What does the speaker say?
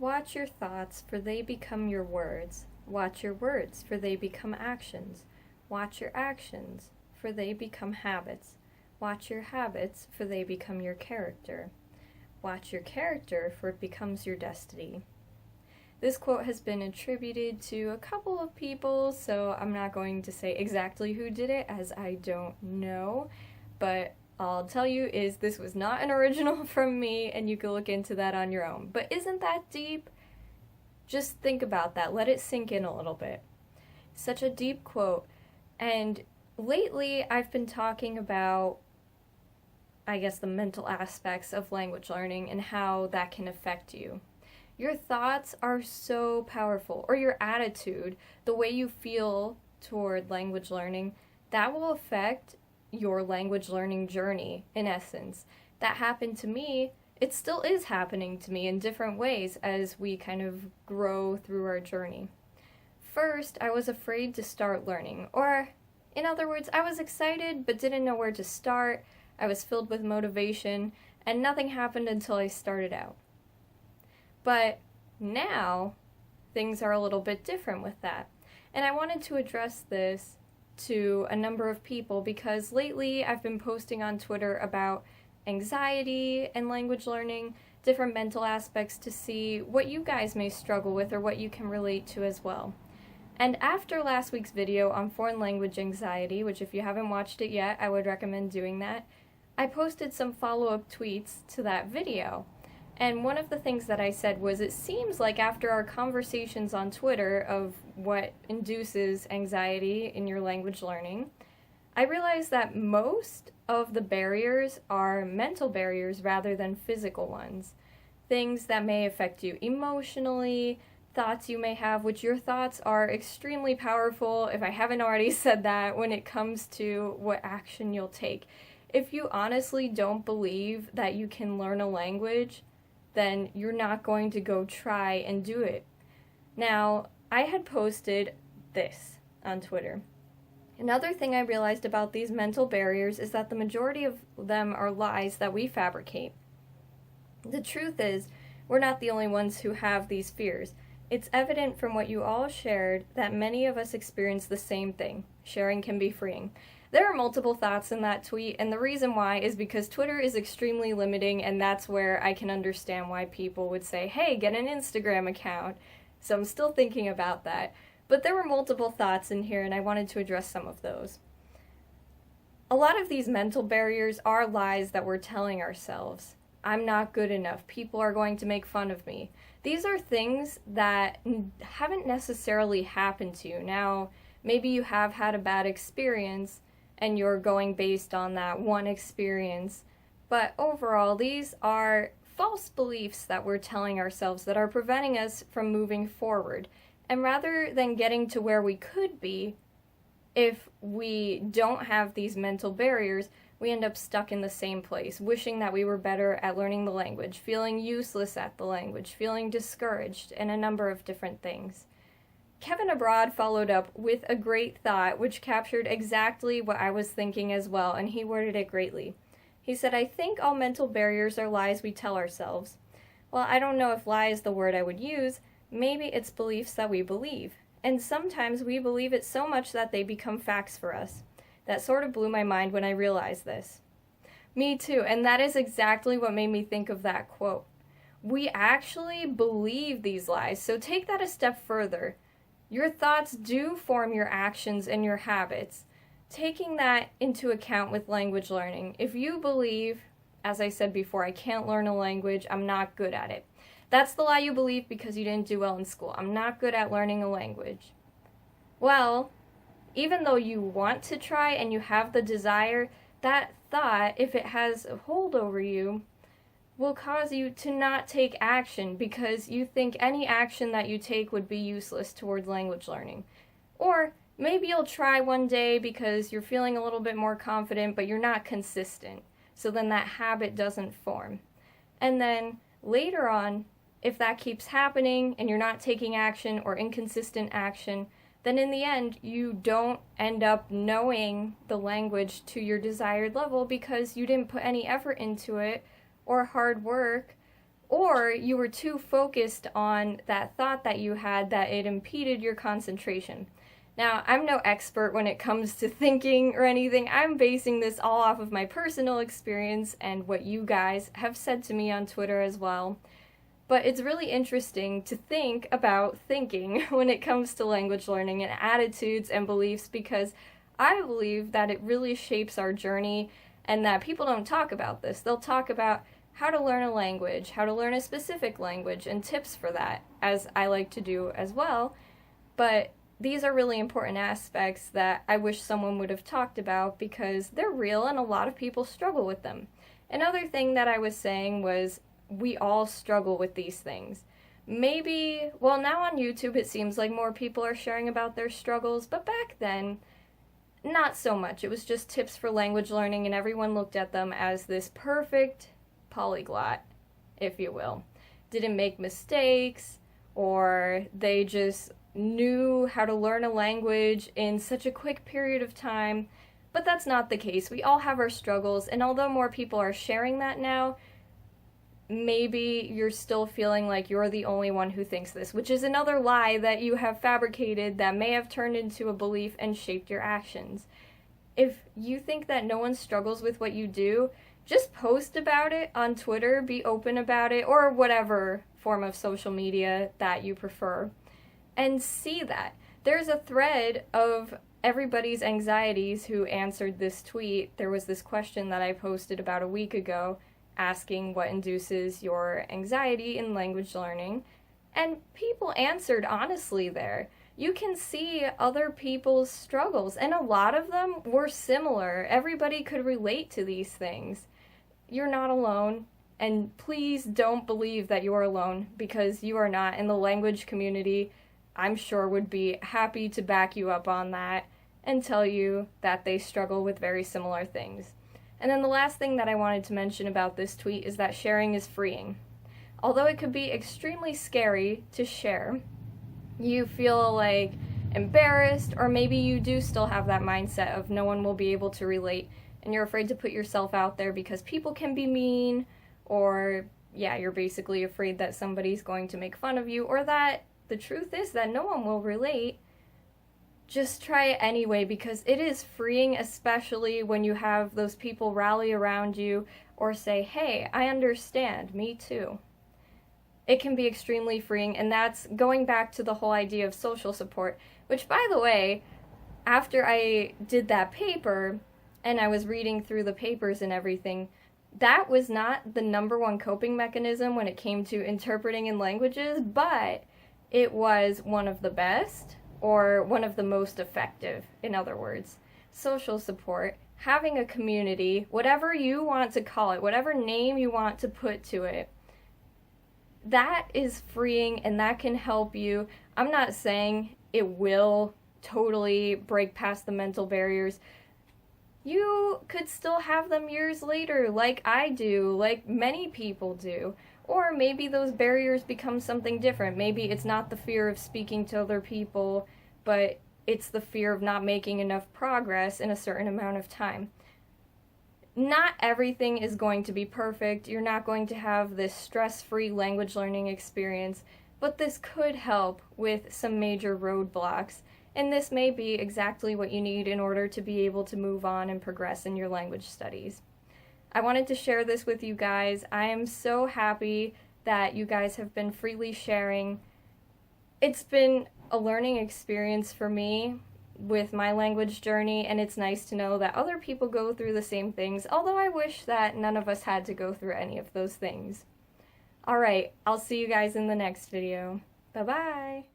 Watch your thoughts, for they become your words. Watch your words, for they become actions. Watch your actions, for they become habits. Watch your habits, for they become your character. Watch your character, for it becomes your destiny. This quote has been attributed to a couple of people, so I'm not going to say exactly who did it, as I don't know, but all I'll tell you is this was not an original from me, and you can look into that on your own. But isn't that deep? Just think about that. Let it sink in a little bit. Such a deep quote. And lately, I've been talking about, I guess, the mental aspects of language learning and how that can affect you. Your thoughts are so powerful, or your attitude, the way you feel toward language learning, that will affect your language learning journey, in essence. That happened to me. It still is happening to me in different ways as we kind of grow through our journey. First, I was afraid to start learning, or in other words, I was excited but didn't know where to start. I was filled with motivation, and nothing happened until I started out. But now, things are a little bit different with that. And I wanted to address this to a number of people because lately I've been posting on Twitter about anxiety and language learning, different mental aspects to see what you guys may struggle with or what you can relate to as well. And after last week's video on foreign language anxiety, which if you haven't watched it yet, I would recommend doing that, I posted some follow-up tweets to that video. And one of the things that I said was, it seems like after our conversations on Twitter of what induces anxiety in your language learning, I realized that most of the barriers are mental barriers rather than physical ones. Things that may affect you emotionally, thoughts you may have, which your thoughts are extremely powerful, if I haven't already said that, when it comes to what action you'll take. If you honestly don't believe that you can learn a language, then you're not going to go try and do it. Now, I had posted this on Twitter. Another thing I realized about these mental barriers is that the majority of them are lies that we fabricate. The truth is, we're not the only ones who have these fears. It's evident from what you all shared that many of us experience the same thing. Sharing can be freeing. There are multiple thoughts in that tweet, and the reason why is because Twitter is extremely limiting, and that's where I can understand why people would say, hey, get an Instagram account. So I'm still thinking about that. But there were multiple thoughts in here, and I wanted to address some of those. A lot of these mental barriers are lies that we're telling ourselves. I'm not good enough. People are going to make fun of me. These are things that haven't necessarily happened to you. Now, maybe you have had a bad experience, and you're going based on that one experience. But overall, these are false beliefs that we're telling ourselves that are preventing us from moving forward. And rather than getting to where we could be, if we don't have these mental barriers, we end up stuck in the same place, wishing that we were better at learning the language, feeling useless at the language, feeling discouraged, and a number of different things. Kevin Abroad followed up with a great thought which captured exactly what I was thinking as well, and he worded it greatly. He said, I think all mental barriers are lies we tell ourselves. Well, I don't know if lie is the word I would use. Maybe it's beliefs that we believe. And sometimes we believe it so much that they become facts for us. That sort of blew my mind when I realized this. Me too, and that is exactly what made me think of that quote. We actually believe these lies, so take that a step further. Your thoughts do form your actions and your habits. Taking that into account with language learning, if you believe, as I said before, I can't learn a language, I'm not good at it. That's the lie you believe because you didn't do well in school. I'm not good at learning a language. Well, even though you want to try and you have the desire, that thought, if it has a hold over you, will cause you to not take action because you think any action that you take would be useless towards language learning. Or maybe you'll try one day because you're feeling a little bit more confident, but you're not consistent. So then that habit doesn't form. And then later on, if that keeps happening and you're not taking action or inconsistent action, then in the end, you don't end up knowing the language to your desired level because you didn't put any effort into it or hard work, or you were too focused on that thought that you had that it impeded your concentration. Now, I'm no expert when it comes to thinking or anything. I'm basing this all off of my personal experience and what you guys have said to me on Twitter as well. But it's really interesting to think about thinking when it comes to language learning and attitudes and beliefs, because I believe that it really shapes our journey and that people don't talk about this. They'll talk about how to learn a language, how to learn a specific language, and tips for that, as I like to do as well. But these are really important aspects that I wish someone would have talked about because they're real and a lot of people struggle with them. Another thing that I was saying was we all struggle with these things. Maybe, well, now on YouTube it seems like more people are sharing about their struggles, but back then, not so much. It was just tips for language learning and everyone looked at them as this perfect polyglot, if you will. Didn't make mistakes, or they just knew how to learn a language in such a quick period of time, but that's not the case. We all have our struggles, and although more people are sharing that now, maybe you're still feeling like you're the only one who thinks this, which is another lie that you have fabricated that may have turned into a belief and shaped your actions. If you think that no one struggles with what you do, just post about it on Twitter, be open about it, or whatever form of social media that you prefer. And see that. There's a thread of everybody's anxieties who answered this tweet. There was this question that I posted about a week ago asking what induces your anxiety in language learning. And people answered honestly there. You can see other people's struggles, and a lot of them were similar. Everybody could relate to these things. You're not alone. And please don't believe that you're alone, because you are not. In the language community, I'm sure would be happy to back you up on that and tell you that they struggle with very similar things. And then the last thing that I wanted to mention about this tweet is that sharing is freeing. Although it could be extremely scary to share, you feel like embarrassed, or maybe you do still have that mindset of no one will be able to relate, and you're afraid to put yourself out there because people can be mean, or you're basically afraid that somebody's going to make fun of you, or that the truth is that no one will relate. Just try it anyway, because it is freeing, especially when you have those people rally around you or say, hey, I understand, me too. It can be extremely freeing, and that's going back to the whole idea of social support, which, by the way, after I did that paper and I was reading through the papers and everything, that was not the number one coping mechanism when it came to interpreting in languages, but it was one of the best, or one of the most effective, in other words. Social support, having a community, whatever you want to call it, whatever name you want to put to it, that is freeing and that can help you. I'm not saying it will totally break past the mental barriers. You could still have them years later, like I do, like many people do. Or maybe those barriers become something different. Maybe it's not the fear of speaking to other people, but it's the fear of not making enough progress in a certain amount of time. Not everything is going to be perfect. You're not going to have this stress-free language learning experience, but this could help with some major roadblocks, and this may be exactly what you need in order to be able to move on and progress in your language studies. I wanted to share this with you guys. I am so happy that you guys have been freely sharing. It's been a learning experience for me with my language journey, and it's nice to know that other people go through the same things, although I wish that none of us had to go through any of those things. Alright, I'll see you guys in the next video. Bye-bye!